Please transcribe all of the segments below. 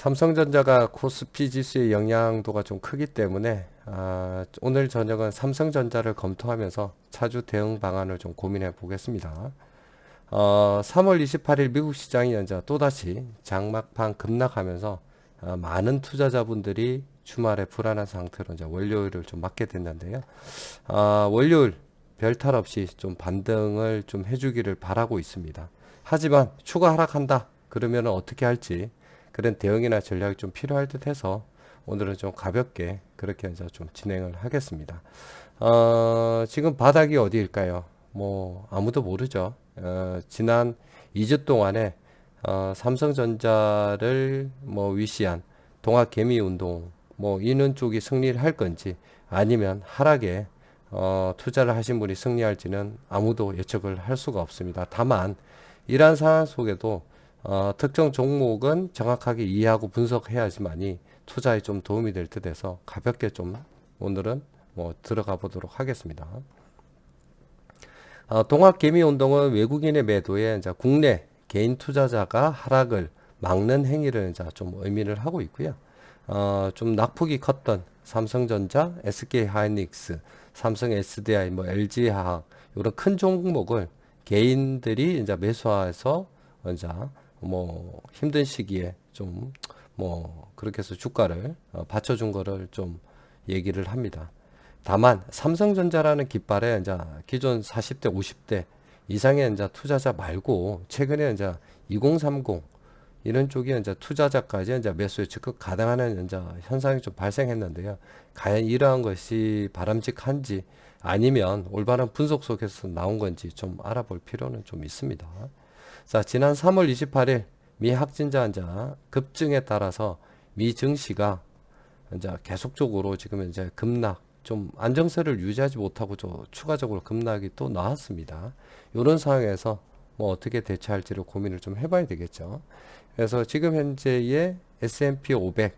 삼성전자가 코스피 지수의 영향도가 좀 크기 때문에 오늘 저녁은 삼성전자를 검토하면서 차주 대응 방안을 좀 고민해 보겠습니다. 3월 28일 미국 시장이 이제 또다시 장막판 급락하면서 많은 투자자분들이 주말에 불안한 상태로 이제 월요일을 좀 맞게 됐는데요. 월요일 별탈 없이 좀 반등을 좀 해주기를 바라고 있습니다. 하지만 추가 하락한다 그러면 어떻게 할지 그런 대응이나 전략이 좀 필요할 듯 해서 오늘은 좀 가볍게 그렇게 이제 좀 진행을 하겠습니다. 지금 바닥이 어디일까요? 뭐 아무도 모르죠. 지난 2주 동안에 삼성전자를 뭐 위시한 동학 개미 운동 뭐 이는 쪽이 승리를 할 건지 아니면 하락에 투자를 하신 분이 승리할지는 아무도 예측을 할 수가 없습니다. 다만 이러한 상황 속에도 특정 종목은 정확하게 이해하고 분석해야지만이 투자에 좀 도움이 될 듯해서 가볍게 좀 오늘은 뭐 들어가 보도록 하겠습니다. 동학 개미 운동은 외국인의 매도에 이제 국내 개인 투자자가 하락을 막는 행위를 이제 좀 의미를 하고 있고요. 좀 낙폭이 컸던 삼성전자, SK하이닉스, 삼성 SDI, 뭐 LG화학 이런 큰 종목을 개인들이 이제 매수해서 이제 뭐 힘든 시기에 좀 뭐 그렇게 해서 주가를 받쳐준 거를 좀 얘기를 합니다. 다만 삼성전자라는 깃발에 이제 기존 40대, 50대 이상의 이제 투자자 말고 최근에 이제 2030 이런 쪽에 이제 투자자까지 이제 매수에 적극 가담하는 이제 현상이 좀 발생했는데요. 과연 이러한 것이 바람직한지 아니면 올바른 분석 속에서 나온 건지 좀 알아볼 필요는 좀 있습니다. 자, 지난 3월 28일 미 확진자 환자 급증에 따라서 미 증시가 이제 계속적으로 지금 이제 급락, 좀 안정세를 유지하지 못하고 좀 추가적으로 급락이 또 나왔습니다. 이런 상황에서 뭐 어떻게 대처할지를 고민을 좀 해봐야 되겠죠. 그래서 지금 현재의 S&P 500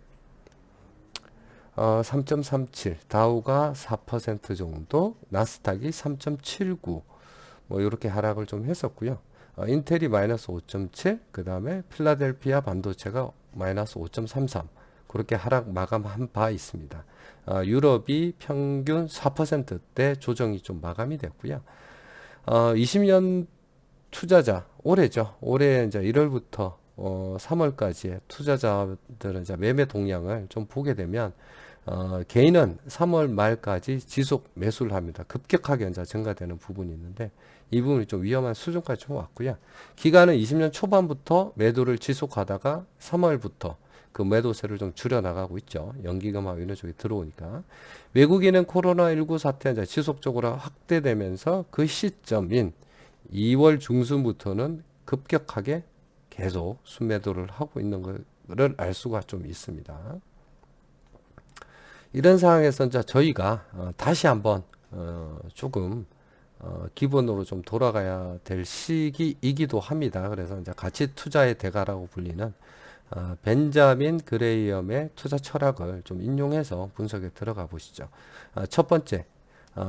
3.37, 다우가 4% 정도, 나스닥이 3.79, 뭐 이렇게 하락을 좀 했었고요. 인텔이 마이너스 5.7, 그 다음에 필라델피아 반도체가 마이너스 5.33, 그렇게 하락 마감한 바 있습니다. 유럽이 평균 4%대 조정이 좀 마감이 됐고요. 20년 투자자, 올해죠. 올해 이제 1월부터 3월까지의 투자자들은 이제 매매 동향을 좀 보게 되면 개인은 3월 말까지 지속 매수를 합니다. 급격하게 이제 증가되는 부분이 있는데 이 부분이 좀 위험한 수준까지 좀 왔고요. 기간은 20년 초반부터 매도를 지속하다가 3월부터 그 매도세를 좀 줄여나가고 있죠. 연기금하고 이런 쪽이 들어오니까. 외국인은 코로나19 사태 이제 지속적으로 확대되면서 그 시점인 2월 중순부터는 급격하게 계속 순매도를 하고 있는 것을 알 수가 좀 있습니다. 이런 상황에서 이제 저희가 다시 한번 조금 기본으로 좀 돌아가야 될 시기이기도 합니다. 그래서 이제 가치 투자의 대가라고 불리는 벤자민 그레이엄의 투자 철학을 좀 인용해서 분석에 들어가 보시죠. 첫 번째,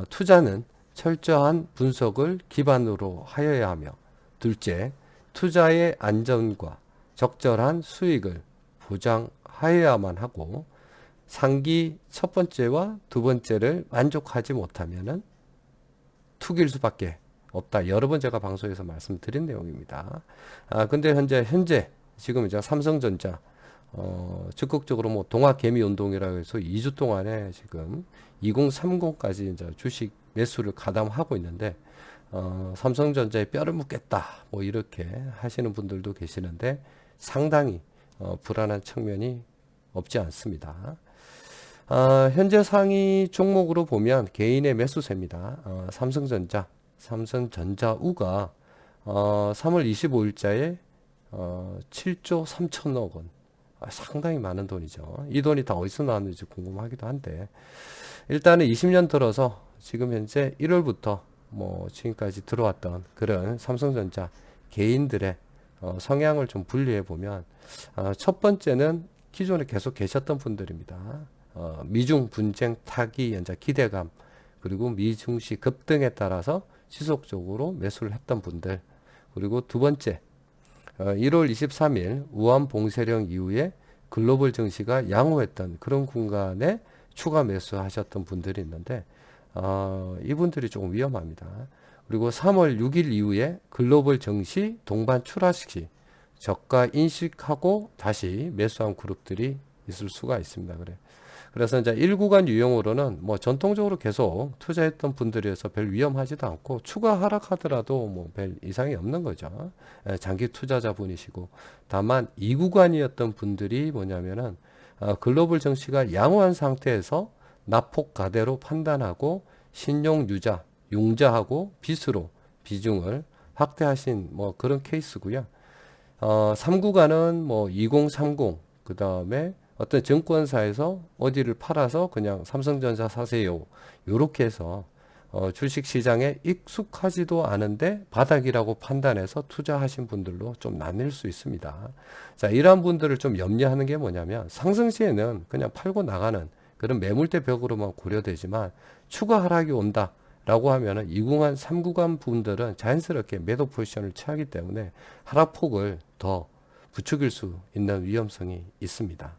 투자는 철저한 분석을 기반으로 하여야 하며, 둘째, 투자의 안전과 적절한 수익을 보장하여야만 하고, 상기 첫 번째와 두 번째를 만족하지 못하면은 투기일 수밖에 없다. 여러 번 제가 방송에서 말씀드린 내용입니다. 근데 현재 지금 이제 삼성전자 적극적으로 뭐 동학 개미 운동이라고 해서 2주 동안에 지금 2030까지 이제 주식 매수를 가담하고 있는데 삼성전자에 뼈를 묻겠다 뭐 이렇게 하시는 분들도 계시는데 상당히 불안한 측면이 없지 않습니다. 현재 상위 종목으로 보면 개인의 매수세입니다. 삼성전자우가 3월 25일자에 7조 3천억 원. 상당히 많은 돈이죠. 이 돈이 다 어디서 나왔는지 궁금하기도 한데 일단은 20년 들어서 지금 현재 1월부터 뭐 지금까지 들어왔던 그런 삼성전자 개인들의 성향을 좀 분리해 보면 첫 번째는 기존에 계속 계셨던 분들입니다. 미중 분쟁 타기 연자 기대감 그리고 미중시 급등에 따라서 지속적으로 매수를 했던 분들 그리고 두 번째 1월 23일 우한 봉쇄령 이후에 글로벌 증시가 양호했던 그런 공간에 추가 매수하셨던 분들이 있는데 이분들이 조금 위험합니다. 그리고 3월 6일 이후에 글로벌 증시 동반 출하시 저가 인식하고 다시 매수한 그룹들이 있을 수가 있습니다. 그래서 이제 1구간 유형으로는 뭐 전통적으로 계속 투자했던 분들이어서 별 위험하지도 않고 추가 하락하더라도 뭐 별 이상이 없는 거죠. 장기 투자자분이시고 다만 2구간이었던 분들이 뭐냐면은 글로벌 증시가 양호한 상태에서 낙폭 가대로 판단하고 신용 유자, 융자하고 빚으로 비중을 확대하신 뭐 그런 케이스고요. 3구간은 뭐 2030, 그 다음에 어떤 증권사에서 어디를 팔아서 그냥 삼성전자 사세요. 요렇게 해서 주식 시장에 익숙하지도 않은데 바닥이라고 판단해서 투자하신 분들로 좀 나뉠 수 있습니다. 자, 이러한 분들을 좀 염려하는 게 뭐냐면 상승 시에는 그냥 팔고 나가는 그런 매물대 벽으로만 고려되지만 추가 하락이 온다. 라고 하면은 2구간, 3구간 분들은 자연스럽게 매도 포지션을 취하기 때문에 하락폭을 더 부추길 수 있는 위험성이 있습니다.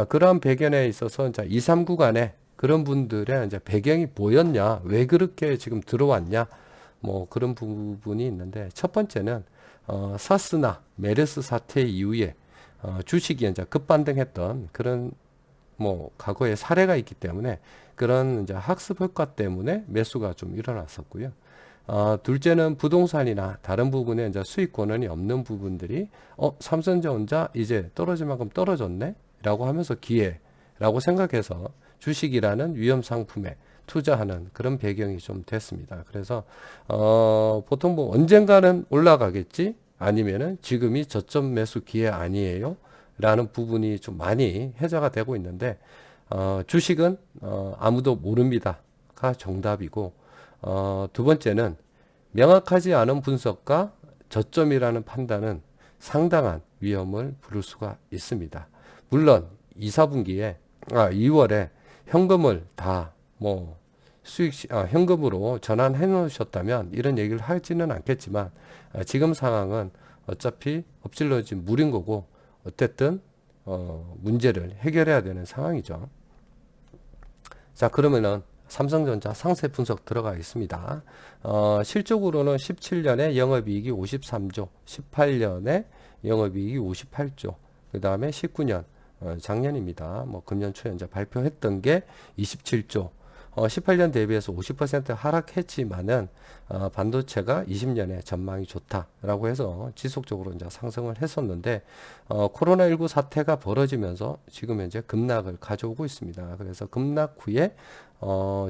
그러한 배경에 있어서 이제 2, 3구간에 그런 분들의 이제 배경이 뭐였냐, 왜 그렇게 지금 들어왔냐, 뭐 그런 부분이 있는데 첫 번째는 사스나 메르스 사태 이후에 주식이 이제 급반등했던 그런 뭐 과거에 사례가 있기 때문에 그런 이제 학습 효과 때문에 매수가 좀 일어났었고요. 둘째는 부동산이나 다른 부분에 이제 수익 권한이 없는 부분들이 삼성전자 이제 떨어질 만큼 떨어졌네 라고 하면서 기회라고 생각해서 주식이라는 위험 상품에 투자하는 그런 배경이 좀 됐습니다. 그래서 보통 뭐 언젠가는 올라가겠지 아니면은 지금이 저점 매수 기회 아니에요 라는 부분이 좀 많이 해자가 되고 있는데 주식은 아무도 모릅니다가 정답이고 두 번째는 명확하지 않은 분석과 저점이라는 판단은 상당한 위험을 부를 수가 있습니다. 물론 2, 4분기에 2월에 현금을 다 뭐 현금으로 전환해 놓으셨다면 이런 얘기를 하지는 않겠지만 지금 상황은 어차피 엎질러진 물인 거고 어쨌든 문제를 해결해야 되는 상황이죠. 자, 그러면은 삼성전자 상세 분석 들어가 있습니다. 실적으로는 17년에 영업이익이 53조, 18년에 영업이익이 58조, 그 다음에 19년 작년입니다. 뭐 금년 초에 이제 발표했던 게 27조. 18년 대비해서 50% 하락했지만은 반도체가 20년에 전망이 좋다라고 해서 지속적으로 이제 상승을 했었는데 코로나19 사태가 벌어지면서 지금 현재 급락을 가져오고 있습니다. 그래서 급락 후에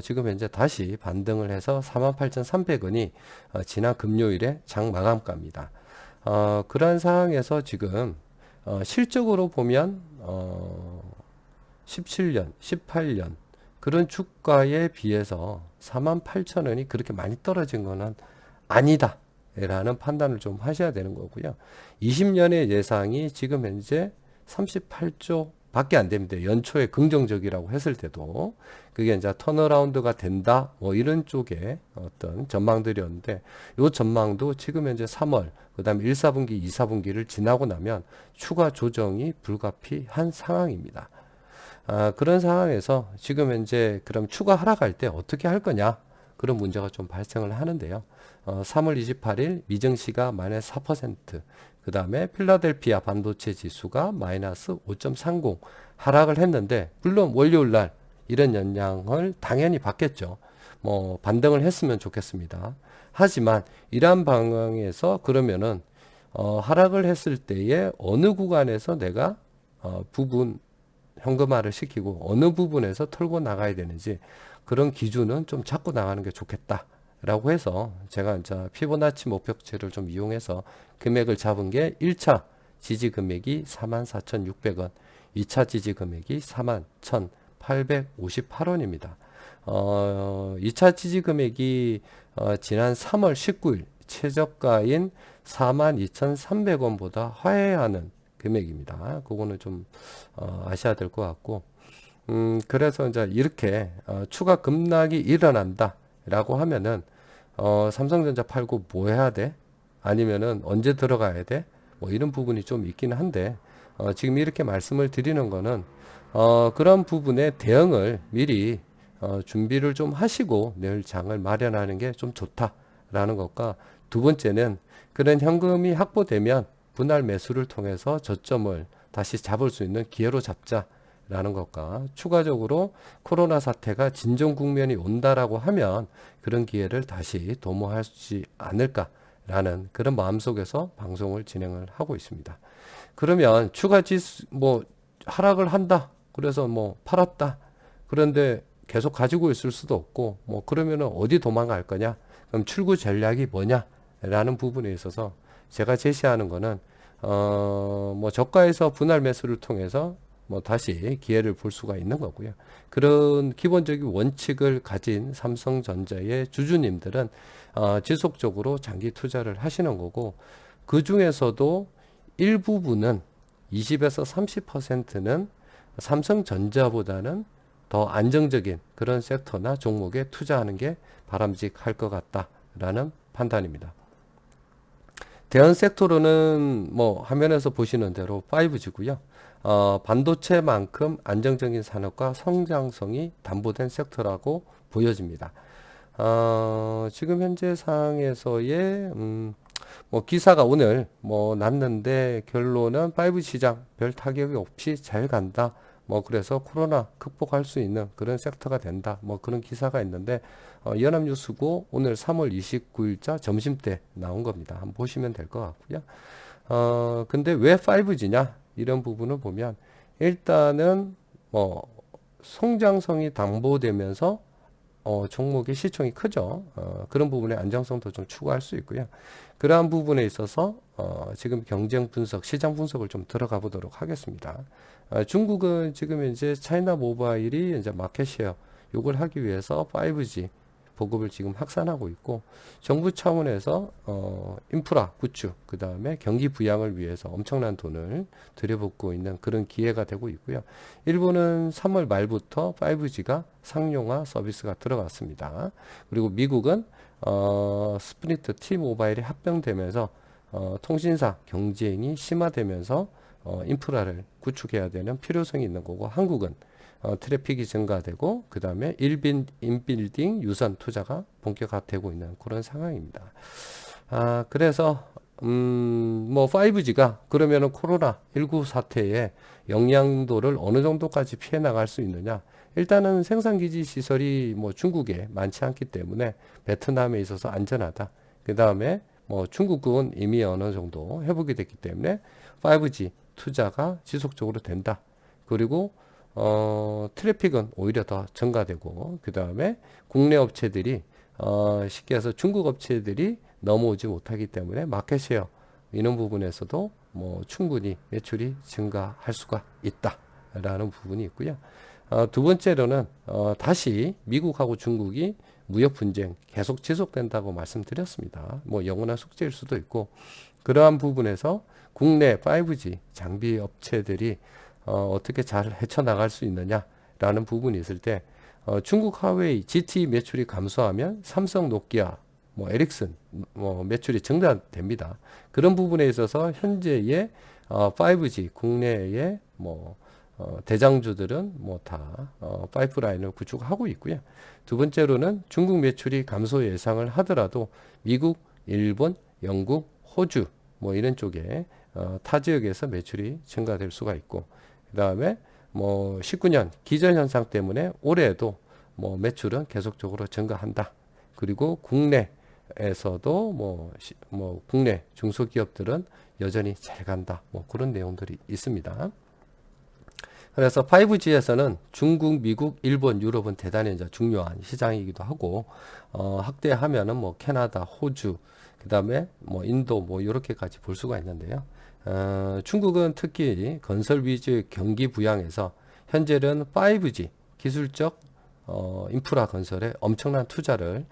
지금 현재 다시 반등을 해서 48,300원이 지난 금요일에 장 마감가입니다. 그러한 상황에서 지금 실적으로 보면 17년, 18년 그런 주가에 비해서 48,000원이 그렇게 많이 떨어진 거는 아니다 라는 판단을 좀 하셔야 되는 거고요. 20년의 예상이 지금 현재 38조 밖에 안 됩니다. 연초에 긍정적이라고 했을 때도 그게 이제 턴어라운드가 된다 뭐 이런 쪽의 어떤 전망들이었는데 이 전망도 지금 현재 3월 그 다음에 1, 4분기, 2, 4분기를 지나고 나면 추가 조정이 불가피한 상황입니다. 그런 상황에서 지금 현재 그럼 추가 하락할 때 어떻게 할 거냐 그런 문제가 좀 발생을 하는데요. 3월 28일 미증시가 마이너스 4%, 그 다음에 필라델피아 반도체 지수가 마이너스 5.30 하락을 했는데 물론 월요일 날 이런 영향을 당연히 받겠죠. 뭐 반등을 했으면 좋겠습니다. 하지만 이러한 방향에서 그러면은 하락을 했을 때에 어느 구간에서 내가 부분 현금화를 시키고 어느 부분에서 털고 나가야 되는지 그런 기준은 좀 잡고 나가는 게 좋겠다 라고 해서 제가 이제 피보나치 목표치를 좀 이용해서 금액을 잡은 게 1차 지지 금액이 44,600원, 2차 지지 금액이 41,858원입니다. 2차 지지 금액이 지난 3월 19일 최저가인 42,300원보다 하회하는 금액입니다. 그거는 좀 아셔야 될 것 같고 그래서 이제 이렇게 추가 급락이 일어난다 라고 하면은 삼성전자 팔고 뭐 해야 돼? 아니면은 언제 들어가야 돼? 뭐 이런 부분이 좀 있기는 한데 지금 이렇게 말씀을 드리는 거는 그런 부분에 대응을 미리 준비를 좀 하시고 내일 장을 마련하는 게 좀 좋다라는 것과, 두 번째는 그런 현금이 확보되면 분할 매수를 통해서 저점을 다시 잡을 수 있는 기회로 잡자라는 것과, 추가적으로 코로나 사태가 진정 국면이 온다라고 하면 그런 기회를 다시 도모할 수 있지 않을까라는 그런 마음속에서 방송을 진행을 하고 있습니다. 그러면 추가 지수 하락을 한다, 그래서 팔았다, 그런데 계속 가지고 있을 수도 없고, 그러면은 어디 도망갈 거냐, 그럼 출구 전략이 뭐냐라는 부분에 있어서 제가 제시하는 거는 저가에서 분할 매수를 통해서 다시 기회를 볼 수가 있는 거고요. 그런 기본적인 원칙을 가진 삼성전자의 주주님들은 지속적으로 장기 투자를 하시는 거고, 그 중에서도 일부분은 20에서 30%는 삼성전자보다는 더 안정적인 그런 섹터나 종목에 투자하는 게 바람직할 것 같다라는 판단입니다. 대안 섹터로는 화면에서 보시는 대로 5G고요. 반도체만큼 안정적인 산업과 성장성이 담보된 섹터라고 보여집니다. 지금 현재 상황에서의 기사가 오늘 났는데, 결론은 5G 시장 별 타격이 없이 잘 간다. 그래서 코로나 극복할 수 있는 그런 섹터가 된다. 그런 기사가 있는데, 연합뉴스고 오늘 3월 29일자 점심때 나온 겁니다. 한번 보시면 될 것 같고요. 근데 왜 5G냐? 이런 부분을 보면, 일단은 성장성이 담보되면서 종목의 시총이 크죠. 그런 부분의 안정성도 좀 추구할 수 있고요. 그러한 부분에 있어서 지금 경쟁 분석, 시장 분석을 좀 들어가 보도록 하겠습니다. 중국은 지금 이제 차이나 모바일이 이제 마켓쉐어 요걸 하기 위해서 5G 보급을 지금 확산하고 있고, 정부 차원에서 인프라 구축, 그 다음에 경기 부양을 위해서 엄청난 돈을 들여붓고 있는 그런 기회가 되고 있고요. 일본은 3월 말부터 5G가 상용화 서비스가 들어갔습니다. 그리고 미국은 스프리트 T-모바일이 합병되면서 통신사 경쟁이 심화되면서 인프라를 구축해야 되는 필요성이 있는 거고, 한국은 트래픽이 증가되고, 그 다음에 인빌딩 유선 투자가 본격화되고 있는 그런 상황입니다. 그래서 5G가 그러면은 코로나19 사태의 영향도를 어느 정도까지 피해 나갈 수 있느냐? 일단은 생산기지 시설이 중국에 많지 않기 때문에 베트남에 있어서 안전하다. 그 다음에 중국은 이미 어느 정도 회복이 됐기 때문에 5G 투자가 지속적으로 된다. 그리고 트래픽은 오히려 더 증가되고, 그 다음에 국내 업체들이 쉽게 해서 중국 업체들이 넘어오지 못하기 때문에 마켓쉐어 이런 부분에서도 충분히 매출이 증가할 수가 있다라는 부분이 있고요. 두 번째로는 다시 미국하고 중국이 무역 분쟁 계속 지속된다고 말씀드렸습니다. 영원한 숙제일 수도 있고, 그러한 부분에서 국내 5G 장비 업체들이 어떻게 잘 헤쳐나갈 수 있느냐라는 부분이 있을 때, 중국 하웨이 GT 매출이 감소하면 삼성, 노키아, 에릭슨 매출이 증가됩니다. 그런 부분에 있어서 현재의 5G 국내의 대장주들은 다 파이프라인을 구축하고 있고요. 두 번째로는 중국 매출이 감소 예상을 하더라도 미국, 일본, 영국, 호주 이런 쪽에 타 지역에서 매출이 증가될 수가 있고, 그 다음에 19년 기전현상 때문에 올해에도 매출은 계속적으로 증가한다. 그리고 국내에서도 국내 중소기업들은 여전히 잘 간다. 그런 내용들이 있습니다. 그래서 5G에서는 중국, 미국, 일본, 유럽은 대단히 이제 중요한 시장이기도 하고, 확대하면은 캐나다, 호주, 그 다음에 인도 이렇게까지 볼 수가 있는데요. 중국은 특히 건설 위주의 경기 부양에서 현재는 5G 기술적 인프라 건설에 엄청난 투자를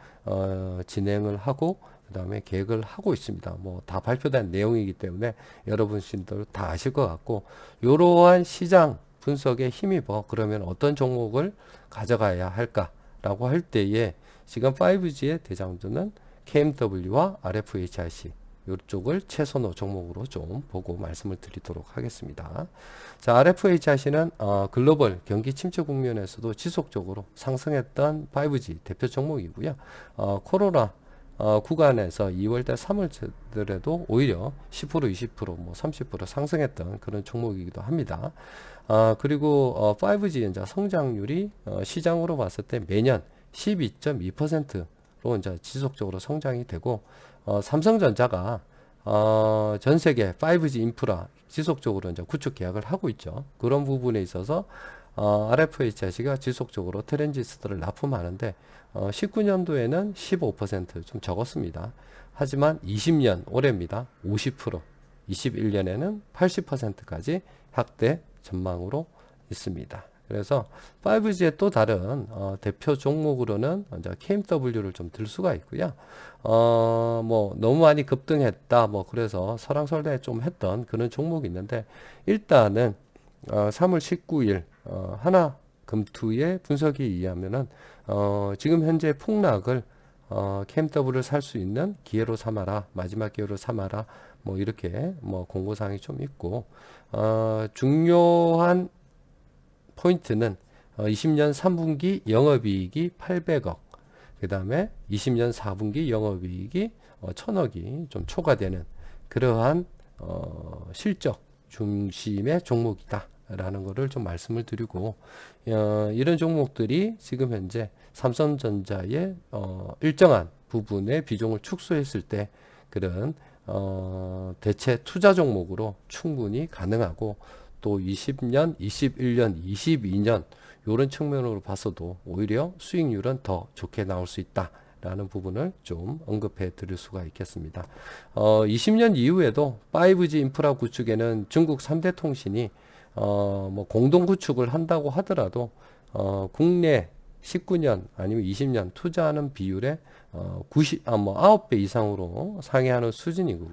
진행을 하고, 그 다음에 계획을 하고 있습니다. 다 발표된 내용이기 때문에 여러분들도 다 아실 것 같고, 이러한 시장 분석에 힘입어 그러면 어떤 종목을 가져가야 할까라고 할 때에 지금 5G의 대장주는 KMW와 RFHIC 이쪽을 최선호 종목으로 좀 보고 말씀을 드리도록 하겠습니다. 자, RFHIC는 글로벌 경기 침체 국면에서도 지속적으로 상승했던 5G 대표 종목이고요. 코로나 구간에서 2월달 3월달에도 오히려 10% 20% 뭐 30% 상승했던 그런 종목이기도 합니다. 그리고 5G 이제 성장률이 시장으로 봤을 때 매년 12.2%로 이제 지속적으로 성장이 되고 삼성전자가 전 세계 5G 인프라 지속적으로 이제 구축 계약을 하고 있죠. 그런 부분에 있어서 RFHIC가 지속적으로 트랜지스터를 납품하는데 19년도에는 15%좀 적었습니다. 하지만 20년 올해입니다. 50%, 21년에는 80%까지 확대 전망으로 있습니다. 그래서 5G의 또 다른 대표 종목으로는 이제 KMW를 좀 들 수가 있고요. 뭐 너무 많이 급등했다, 뭐 그래서 설왕설래 좀 했던 그런 종목이 있는데 일단은 3월 19일 하나금투의 분석에 의하면은 지금 현재 폭락을 KMW를 살 수 있는 기회로 삼아라, 마지막 기회로 삼아라, 뭐 이렇게 뭐 공고사항이 좀 있고 중요한 포인트는 20년 3분기 영업이익이 800억, 그 다음에 20년 4분기 영업이익이 1000억이 좀 초과되는 그러한 실적 중심의 종목이다 라는 거를 좀 말씀을 드리고, 이런 종목들이 지금 현재 삼성전자의 일정한 부분의 비중을 축소했을 때 그런 대체 투자 종목으로 충분히 가능하고, 또 20년, 21년, 22년 이런 측면으로 봐서도 오히려 수익률은 더 좋게 나올 수 있다 라는 부분을 좀 언급해 드릴 수가 있겠습니다. 20년 이후에도 5G 인프라 구축에는 중국 3대 통신이 뭐 공동 구축을 한다고 하더라도 국내 19년 아니면 20년 투자하는 비율에 9배 이상으로 상회하는 수준이고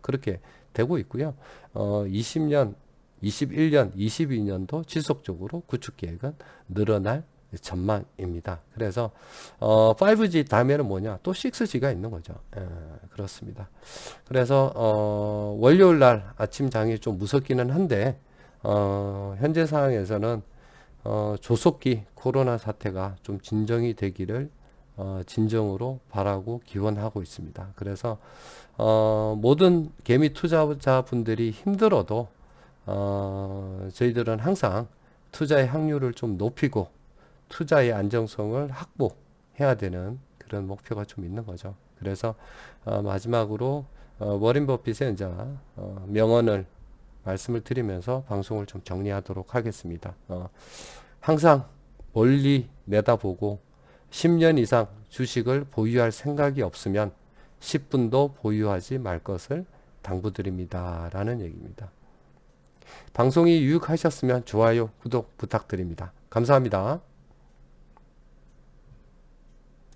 그렇게 되고 있고요. 20년, 21년, 22년도 지속적으로 구축 계획은 늘어날 전망입니다. 그래서 5G 다음에는 뭐냐? 또 6G가 있는 거죠. 그렇습니다. 그래서 월요일 날 아침 장이 좀 무섭기는 한데 현재 상황에서는 조속히 코로나 사태가 좀 진정이 되기를 진정으로 바라고 기원하고 있습니다. 그래서 모든 개미 투자자분들이 힘들어도 저희들은 항상 투자의 확률을 좀 높이고 투자의 안정성을 확보해야 되는 그런 목표가 좀 있는 거죠. 그래서 마지막으로 워렌 버핏의 이제 명언을 말씀을 드리면서 방송을 좀 정리하도록 하겠습니다. 항상 멀리 내다보고 10년 이상 주식을 보유할 생각이 없으면 10분도 보유하지 말 것을 당부드립니다 라는 얘기입니다. 방송이 유익하셨으면 좋아요, 구독 부탁드립니다. 감사합니다.